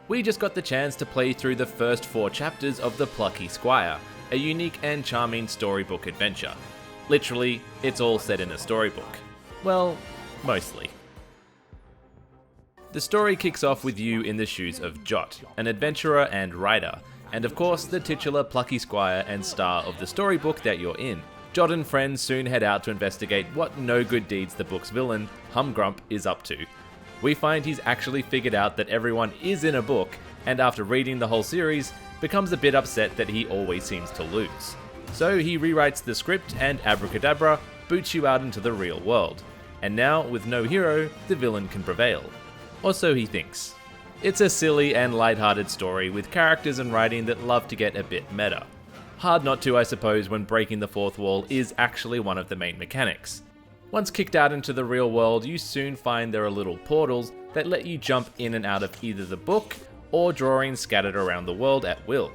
We just got the chance to play through the first 4 chapters of The Plucky Squire, a unique and charming storybook adventure. Literally, it's all set in a storybook. Well, mostly. The story kicks off with you in the shoes of Jot, an adventurer and writer, and of course the titular Plucky Squire and star of the storybook that you're in. Jot and friends soon head out to investigate what no good deeds the book's villain, Humgrump, is up to. We find he's actually figured out that everyone is in a book, and after reading the whole series, becomes a bit upset that he always seems to lose. So he rewrites the script and abracadabra, boots you out into the real world. And now, with no hero, the villain can prevail. Or so he thinks. It's a silly and lighthearted story with characters and writing that love to get a bit meta. Hard not to, I suppose, when breaking the fourth wall is actually one of the main mechanics. Once kicked out into the real world, you soon find there are little portals that let you jump in and out of either the book or drawings scattered around the world at will.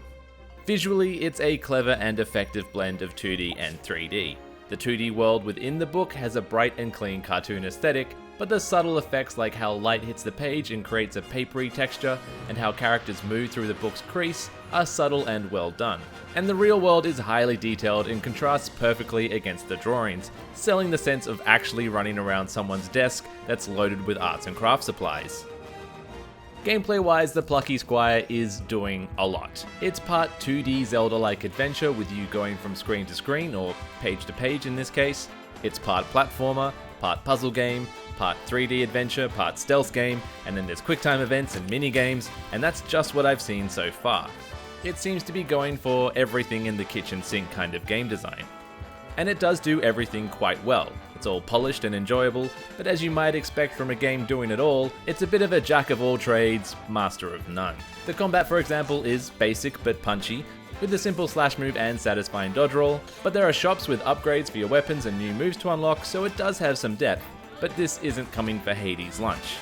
Visually, it's a clever and effective blend of 2D and 3D. The 2D world within the book has a bright and clean cartoon aesthetic, but the subtle effects like how light hits the page and creates a papery texture, and how characters move through the book's crease, are subtle and well done. And the real world is highly detailed and contrasts perfectly against the drawings, selling the sense of actually running around someone's desk that's loaded with arts and craft supplies. Gameplay-wise, the Plucky Squire is doing a lot. It's part 2D Zelda-like adventure with you going from screen to screen, or page to page in this case. It's part platformer, part puzzle game, part 3D adventure, part stealth game, and then there's quicktime events and mini-games, and that's just what I've seen so far. It seems to be going for everything in the kitchen sink kind of game design. And it does do everything quite well. It's all polished and enjoyable, but as you might expect from a game doing it all, it's a bit of a jack of all trades, master of none. The combat, for example, is basic but punchy, with a simple slash move and satisfying dodge roll, but there are shops with upgrades for your weapons and new moves to unlock, so it does have some depth, but this isn't coming for Hades' lunch.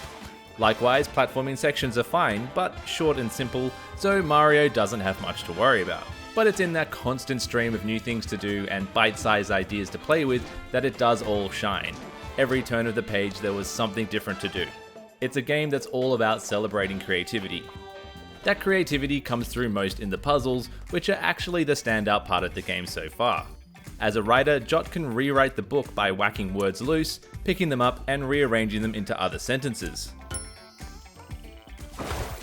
Likewise, platforming sections are fine, but short and simple, so Mario doesn't have much to worry about. But it's in that constant stream of new things to do and bite-sized ideas to play with that it does all shine. Every turn of the page there was something different to do. It's a game that's all about celebrating creativity. That creativity comes through most in the puzzles, which are actually the standout part of the game so far. As a writer, Jot can rewrite the book by whacking words loose, picking them up and rearranging them into other sentences.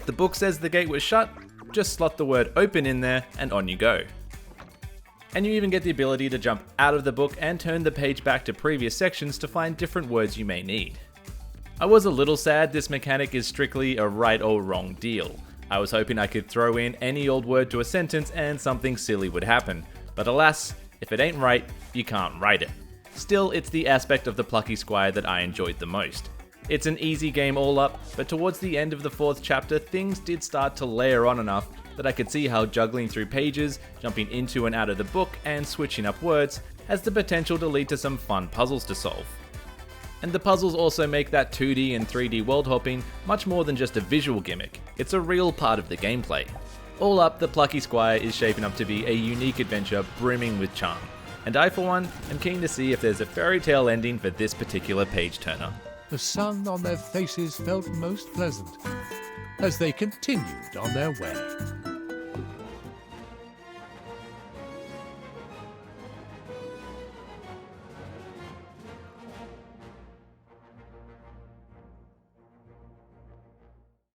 The book says the gate was shut, just slot the word open in there and on you go. And you even get the ability to jump out of the book and turn the page back to previous sections to find different words you may need. I was a little sad this mechanic is strictly a right or wrong deal. I was hoping I could throw in any old word to a sentence and something silly would happen, but alas, if it ain't right, you can't write it. Still, it's the aspect of the Plucky Squire that I enjoyed the most. It's an easy game all up, but towards the end of the 4th chapter, things did start to layer on enough that I could see how juggling through pages, jumping into and out of the book, and switching up words has the potential to lead to some fun puzzles to solve. And the puzzles also make that 2D and 3D world hopping much more than just a visual gimmick, it's a real part of the gameplay. All up, the Plucky Squire is shaping up to be a unique adventure brimming with charm, and I for one am keen to see if there's a fairy tale ending for this particular page turner. The sun on their faces felt most pleasant as they continued on their way.